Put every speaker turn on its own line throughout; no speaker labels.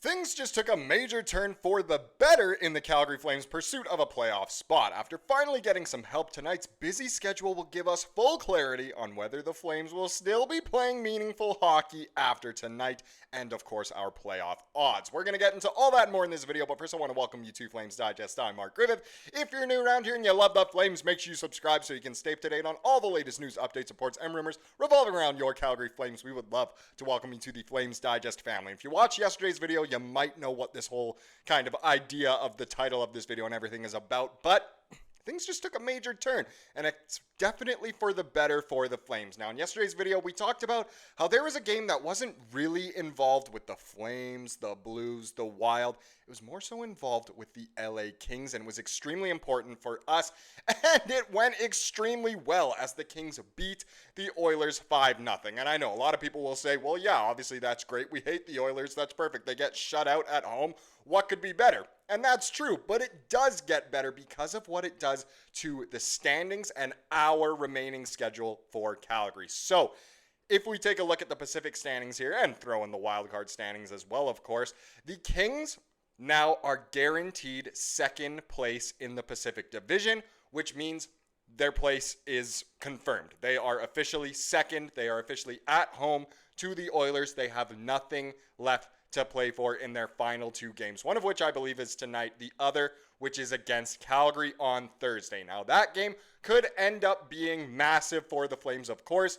Things just took a major turn for the better in the Calgary Flames' pursuit of a playoff spot. After finally getting some help, tonight's busy schedule will give us full clarity on whether the Flames will still be playing meaningful hockey after tonight, and of course our playoff odds. We're going to get into all that and more in this video, but first I want to welcome you to Flames Digest. I'm Mark Griffith. If you're new around here and you love the Flames, make sure you subscribe so you can stay up to date on all the latest news, updates, reports, and rumors revolving around your Calgary Flames. We would love to welcome you to the Flames Digest family. If you watched yesterday's video, you might know what this whole kind of idea of the title of this video and everything is about, but things just took a major turn, and it's definitely for the better for the Flames. Now, in yesterday's video, we talked about how there was a game that wasn't really involved with the Flames, the Blues, the Wild. It was more so involved with the LA Kings, and was extremely important for us, and it went extremely well as the Kings beat the Oilers 5-0. And I know a lot of people will say, well, yeah, obviously that's great. We hate the Oilers. That's perfect. They get shut out at home. What could be better? And that's true, but it does get better because of what it does to the standings and our remaining schedule for Calgary. So, if we take a look at the Pacific standings here and throw in the wildcard standings as well, of course, the Kings now are guaranteed second place in the Pacific Division, which means their place is confirmed. They are officially second. They are officially at home to the Oilers. They have nothing left to play for in their final two games, one of which I believe is tonight, the other which is against Calgary on Thursday. Now, that game could end up being massive for the Flames, of course.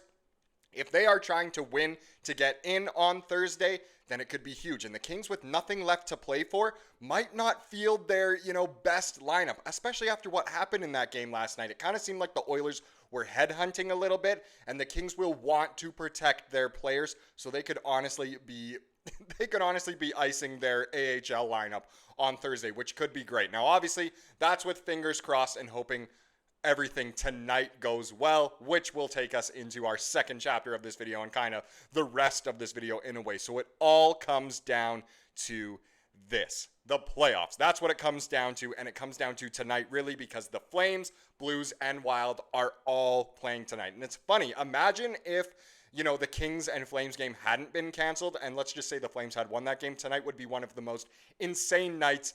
If they are trying to win to get in on Thursday, then it could be huge. And the Kings, with nothing left to play for, might not field their, best lineup, especially after what happened in that game last night. It kind of seemed like the Oilers were headhunting a little bit, and the Kings will want to protect their players, so they could honestly be icing their AHL lineup on Thursday, which could be great. Now, obviously, that's with fingers crossed and hoping everything tonight goes well, which will take us into our second chapter of this video and kind of the rest of this video in a way. So it all comes down to this, the playoffs. That's what it comes down to, and it comes down to tonight really because the Flames, Blues, and Wild are all playing tonight. And it's funny, imagine if the Kings and Flames game hadn't been canceled, and let's just say the Flames had won that game. Tonight would be one of the most insane nights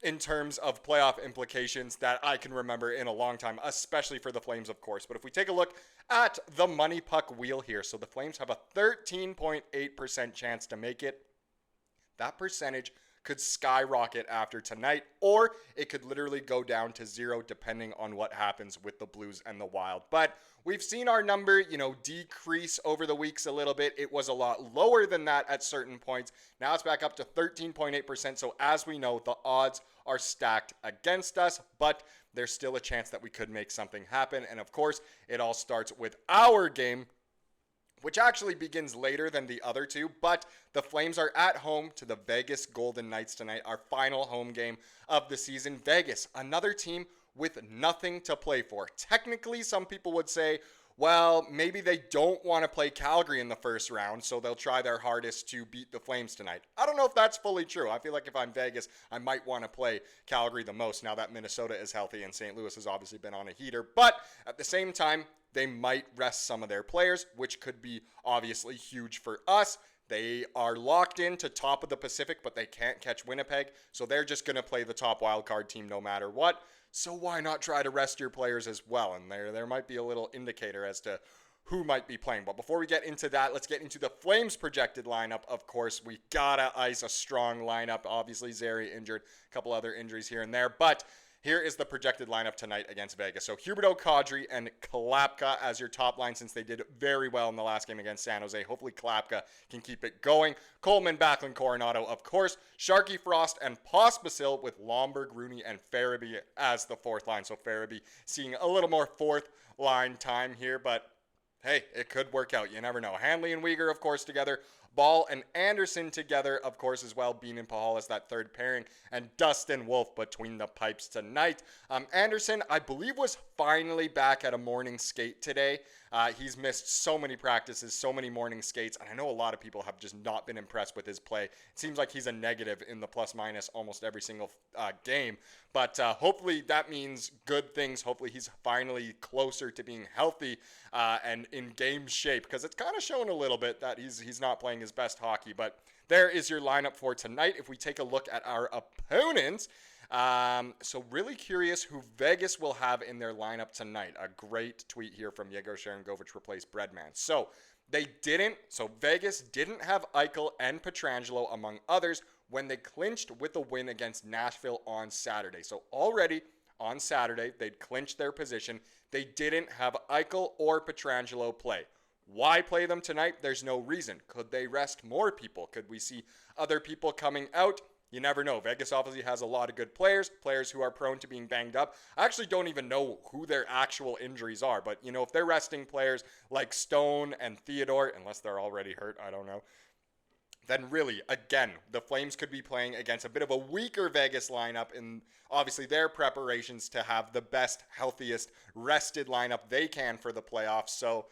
in terms of playoff implications that I can remember in a long time, especially for the Flames, of course. But if we take a look at the money puck wheel here, so the Flames have a 13.8% chance to make it. That percentage could skyrocket after tonight, or it could literally go down to 0 depending on what happens with the Blues and the Wild. But we've seen our number, decrease over the weeks a little bit. It was a lot lower than that at certain points. Now it's back up to 13.8%. So as we know, the odds are stacked against us, but there's still a chance that we could make something happen. And of course, it all starts with our game, which actually begins later than the other two, but the Flames are at home to the Vegas Golden Knights tonight, our final home game of the season. Vegas, another team with nothing to play for. Technically, some people would say, well, maybe they don't want to play Calgary in the first round, so they'll try their hardest to beat the Flames tonight. I don't know if that's fully true. I feel like if I'm Vegas, I might want to play Calgary the most now that Minnesota is healthy and St. Louis has obviously been on a heater. But at the same time, they might rest some of their players, which could be obviously huge for us. They are locked into top of the Pacific, but they can't catch Winnipeg, so they're just going to play the top wildcard team no matter what. So why not try to rest your players as well? And there might be a little indicator as to who might be playing. But before we get into that, let's get into the Flames projected lineup. Of course, we gotta ice a strong lineup. Obviously, Zary injured, a couple other injuries here and there, but here is the projected lineup tonight against Vegas. So Huberdeau, Kadri, and Klapka as your top line since they did very well in the last game against San Jose. Hopefully Klapka can keep it going. Coleman, Backlund, Coronato, of course. Sharky, Frost, and Pospisil with Lomberg, Rooney, and Farabee as the fourth line. So Farabee seeing a little more fourth line time here, but hey, it could work out. You never know. Hanley and Weegar, of course, together. Ball and Andersson together, of course, as well. Bean and Pahalis, that third pairing. And Dustin Wolf between the pipes tonight. Andersson, I believe, was finally back at a morning skate today. He's missed so many practices, so many morning skates. And I know a lot of people have just not been impressed with his play. It seems like he's a negative in the plus-minus almost every single game. But hopefully that means good things. Hopefully he's finally closer to being healthy and in game shape. Because it's kind of shown a little bit that he's not playing his best hockey. But there is your lineup for tonight. If we take a look at our opponents, so really curious who Vegas will have in their lineup tonight. A great tweet here from Yegor Sharangovich replaced Breadman. So Vegas didn't have Eichel and Pietrangelo among others when they clinched with a win against Nashville on Saturday. So already on Saturday, they'd clinched their position. They didn't have Eichel or Pietrangelo play. Why play them tonight? There's no reason. Could they rest more people? Could we see other people coming out? You never know. Vegas obviously has a lot of good players who are prone to being banged up. I actually don't even know who their actual injuries are, but if they're resting players like Stone and Theodore, unless they're already hurt, I don't know, then really, again, the Flames could be playing against a bit of a weaker Vegas lineup in obviously their preparations to have the best, healthiest, rested lineup they can for the playoffs. So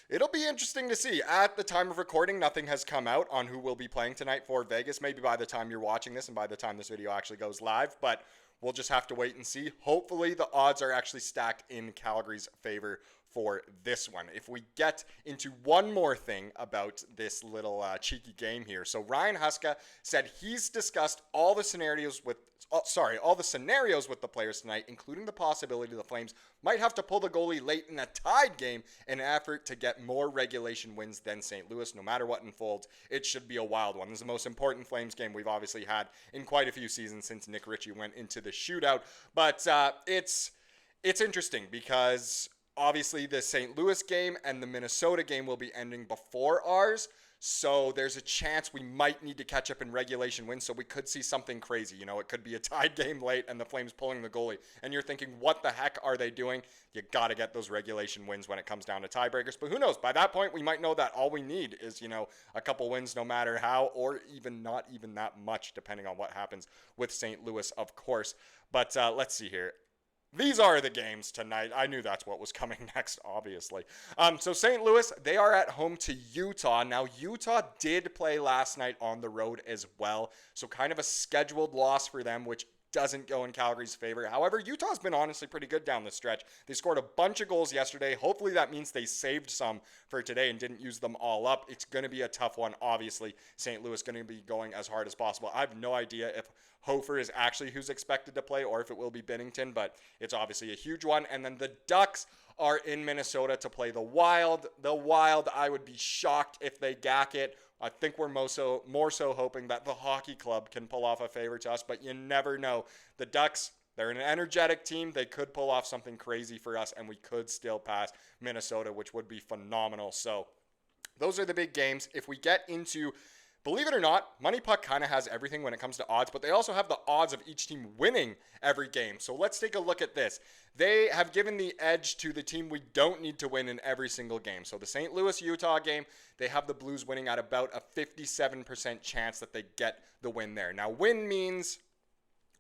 it'll be interesting to see. At the time of recording, nothing has come out on who will be playing tonight for Vegas. Maybe by the time you're watching this and by the time this video actually goes live, but we'll just have to wait and see. Hopefully the odds are actually stacked in Calgary's favor for this one. If we get into one more thing about this little cheeky game here. So Ryan Huska said he's discussed all the scenarios with the players tonight, including the possibility the Flames might have to pull the goalie late in a tied game in an effort to get more regulation wins than St. Louis. No matter what unfolds, it should be a wild one. This is the most important Flames game we've obviously had in quite a few seasons since Nick Ritchie went into the shootout. But it's interesting because obviously the St. Louis game and the Minnesota game will be ending before ours. So there's a chance we might need to catch up in regulation wins. So we could see something crazy. It could be a tied game late and the Flames pulling the goalie. And you're thinking, what the heck are they doing? You got to get those regulation wins when it comes down to tiebreakers. But who knows? By that point, we might know that all we need is, a couple wins no matter how, or even not even that much, depending on what happens with St. Louis, of course. But let's see here. These are the games tonight. I knew that's what was coming next, obviously. So St. Louis, they are at home to Utah. Now, Utah did play last night on the road as well. So kind of a scheduled loss for them, which doesn't go in Calgary's favor. However, Utah's been honestly pretty good down the stretch. They scored a bunch of goals yesterday. Hopefully that means they saved some for today and didn't use them all up. It's going to be a tough one, obviously. St. Louis going to be going as hard as possible. I have no idea if Hofer is actually who's expected to play or if it will be Binnington, but it's obviously a huge one. And then the Ducks are in Minnesota to play the Wild. The Wild, I would be shocked if they gack it. I think we're more so hoping that the hockey club can pull off a favor to us, but you never know. The Ducks, they're an energetic team. They could pull off something crazy for us, and we could still pass Minnesota, which would be phenomenal. So those are the big games. If we get into, believe it or not, Money Puck kind of has everything when it comes to odds, but they also have the odds of each team winning every game. So let's take a look at this. They have given the edge to the team we don't need to win in every single game. So the St. Louis-Utah game, they have the Blues winning at about a 57% chance that they get the win there. Now, win means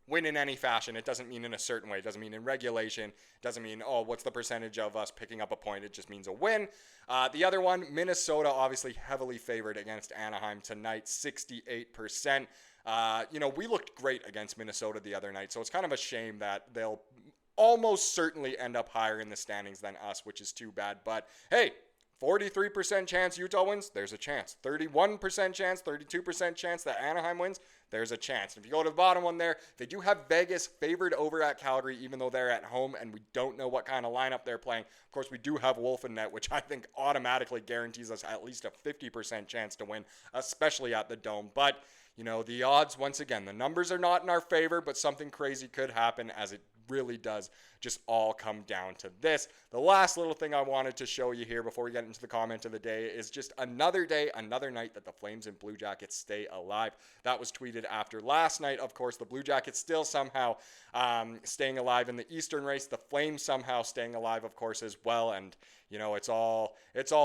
win in any fashion. It doesn't mean in a certain way. It doesn't mean in regulation. It doesn't mean, what's the percentage of us picking up a point? It just means a win. The other one, Minnesota, obviously heavily favored against Anaheim tonight, 68%. We looked great against Minnesota the other night, so it's kind of a shame that they'll almost certainly end up higher in the standings than us, which is too bad. But hey, 43% chance Utah wins, there's a chance. 31% chance, 32% chance that Anaheim wins, there's a chance. And if you go to the bottom one there, they do have Vegas favored over at Calgary, even though they're at home and we don't know what kind of lineup they're playing. Of course, we do have Wolf in net, which I think automatically guarantees us at least a 50% chance to win, especially at the Dome. But, the odds, once again, the numbers are not in our favor, but something crazy could happen as it really does just all come down to this. The last little thing I wanted to show you here before we get into the comment of the day is just another day, another night that the Flames and Blue Jackets stay alive. That was tweeted after last night. Of course, the Blue Jackets still somehow staying alive in the Eastern race. The Flames somehow staying alive, of course, as well. And it's all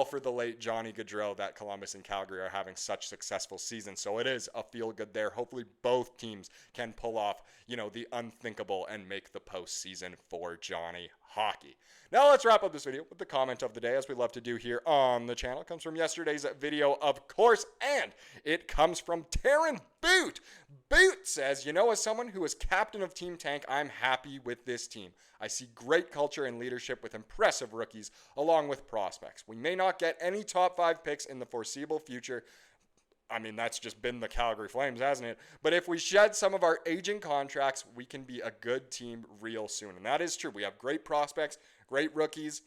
for the late Johnny Gaudreau that Columbus and Calgary are having such successful seasons. So it is a feel good there. Hopefully both teams can pull off, the unthinkable and make the postseason for Johnny Hockey. Now let's wrap up this video with the comment of the day, as we love to do here on the channel. It comes from yesterday's video, of course, and it comes from Taryn Boot. Boot says, as someone who is captain of Team Tank, I'm happy with this team. I see great culture and leadership with impressive rookies along with prospects. We may not get any top 5 picks in the foreseeable future, I mean, that's just been the Calgary Flames, hasn't it? But if we shed some of our aging contracts, we can be a good team real soon. And that is true. We have great prospects, great rookies,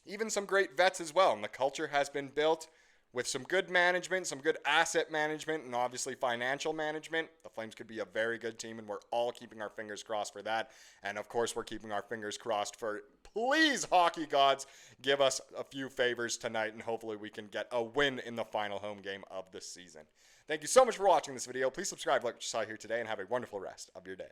even some great vets as well. And the culture has been built with some good management, some good asset management, and obviously financial management. The Flames could be a very good team, and we're all keeping our fingers crossed for that. And of course, we're keeping our fingers crossed for, please, hockey gods, give us a few favors tonight, and hopefully we can get a win in the final home game of the season. Thank you so much for watching this video. Please subscribe, like what you saw here today, and have a wonderful rest of your day.